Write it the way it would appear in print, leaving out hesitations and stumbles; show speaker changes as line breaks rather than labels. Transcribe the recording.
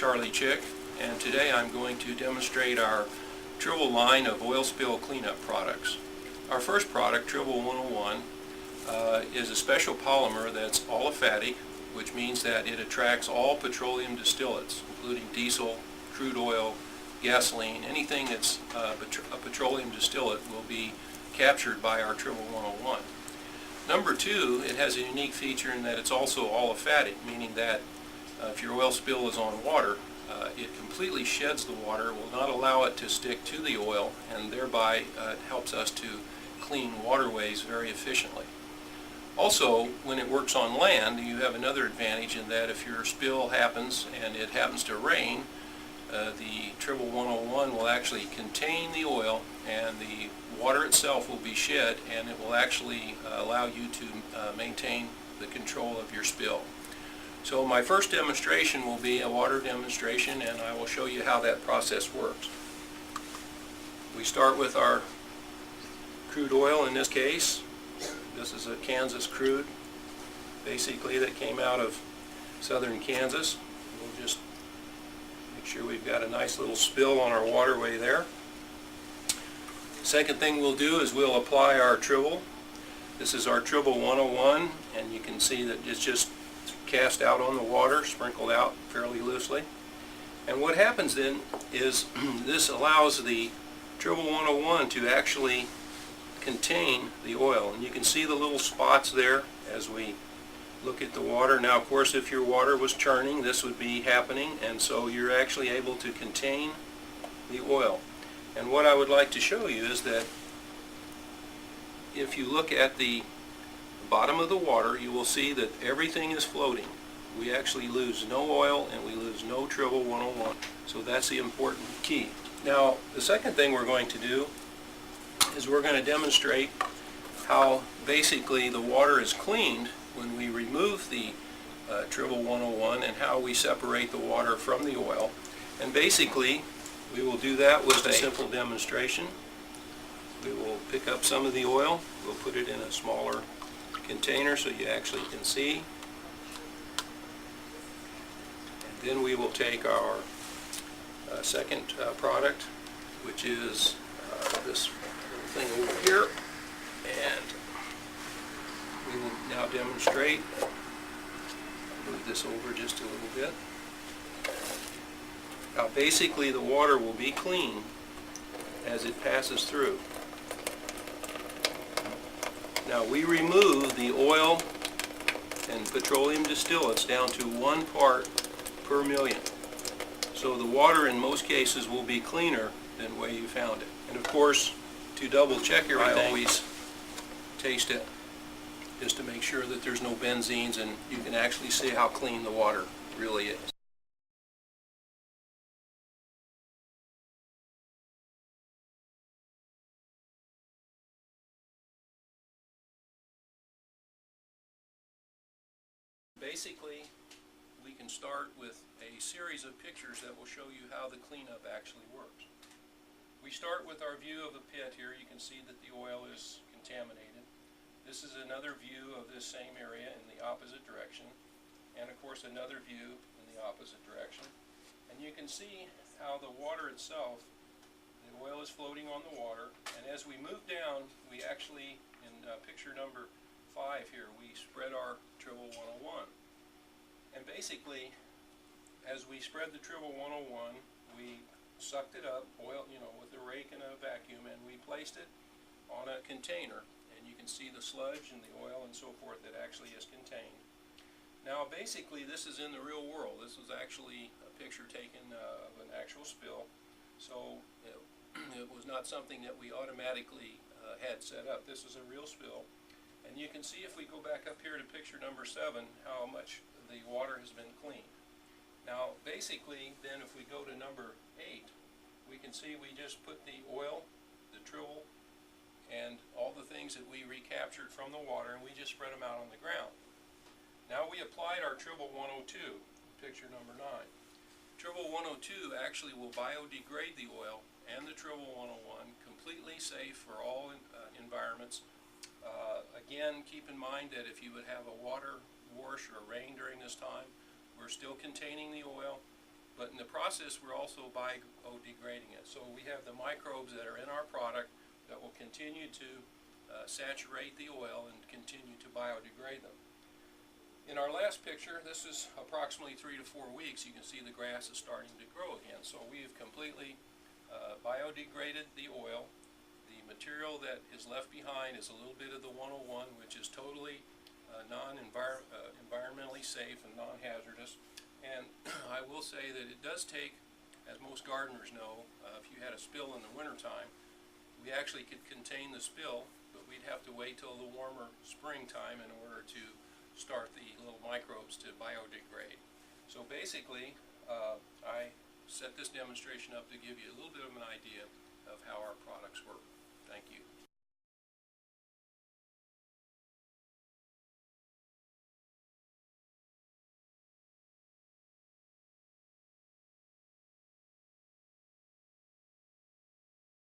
Charlie Chick, and today I'm going to demonstrate our Trivol line of oil spill cleanup products. Our first product, Trivol 101, is a special polymer that's aliphatic, which means that it attracts all petroleum distillates, including diesel, crude oil, gasoline. Anything that's a petroleum distillate will be captured by our Trivol 101. Number two, it has a unique feature in that it's also aliphatic, meaning that if your oil spill is on water, it completely sheds the water, will not allow it to stick to the oil, and thereby it helps us to clean waterways very efficiently. Also, when it works on land, you have another advantage in that if your spill happens and it happens to rain, the Trivol 101 will actually contain the oil, and the water itself will be shed, and it will actually allow you to maintain the control of your spill. So my first demonstration will be a water demonstration, and I will show you how that process works. We start with our crude oil in this case. This is a Kansas crude, basically, that came out of southern Kansas. We'll just make sure we've got a nice little spill on our waterway there. Second thing we'll do is we'll apply our Trivol. This is our Trivol 101, and you can see that it's just cast out on the water, sprinkled out fairly loosely. And what happens then is this allows the Trivol 101 to actually contain the oil, and you can see the little spots there as we look at the water. Now, of course, if your water was churning, this would be happening, and so you're actually able to contain the oil. And what I would like to show you is that if you look at the bottom of the water, you will see that everything is floating. We actually lose no oil, and we lose no Trivol 101. So that's the important key. Now, the second thing we're going to do is we're going to demonstrate how basically the water is cleaned when we remove the Trivol 101, and how we separate the water from the oil. And basically, we will do that with a simple demonstration. We will pick up some of the oil, we'll put it in a smaller container so you actually can see. And then we will take our second product, which is this little thing over here, and we will now demonstrate. I'll move this over just a little bit. Now, basically the water will be clean as it passes through. Now, we remove the oil and petroleum distillates down to 1 part per million. So the water in most cases will be cleaner than the way you found it. And of course, to double check everything, I always taste it just to make sure that there's no benzenes, and you can actually see how clean the water really is. Basically, we can start with a series of pictures that will show you how the cleanup actually works. We start with our view of the pit here. You can see that the oil is contaminated. This is another view of this same area in the opposite direction, and of course another view in the opposite direction. And you can see how the water itself, the oil is floating on the water, and as we move down, we actually, in picture number 5 here, we spread our Trivol 101. And basically, as we spread the Trivol 101, we sucked it up, oil, with a rake and a vacuum, and we placed it on a container. And you can see the sludge and the oil and so forth that actually is contained. Now, basically, this is in the real world. This was actually a picture taken of an actual spill. So it was not something that we automatically had set up. This is a real spill. And you can see, if we go back up here to picture number 7, how much the water has been cleaned. Now, basically, then if we go to number 8, we can see we just put the oil, the Trivol, and all the things that we recaptured from the water, and we just spread them out on the ground. Now we applied our Trivol 102, picture number 9. Trivol 102 actually will biodegrade the oil and the Trivol 101, completely safe for all environments. Again, keep in mind that if you would have a water wash or rain during this time, we're still containing the oil, but in the process we're also biodegrading it. So we have the microbes that are in our product that will continue to saturate the oil and continue to biodegrade them. In our last picture, this is approximately 3 to 4 weeks, you can see the grass is starting to grow again. So we've completely biodegraded the oil. The material that is left behind is a little bit of the 101, which is totally environmentally safe and non-hazardous. And I will say that it does take, as most gardeners know, if you had a spill in the wintertime, we actually could contain the spill, but we'd have to wait till the warmer springtime in order to start the little microbes to biodegrade. So basically, I set this demonstration up to give you a little bit of an idea of how our products work.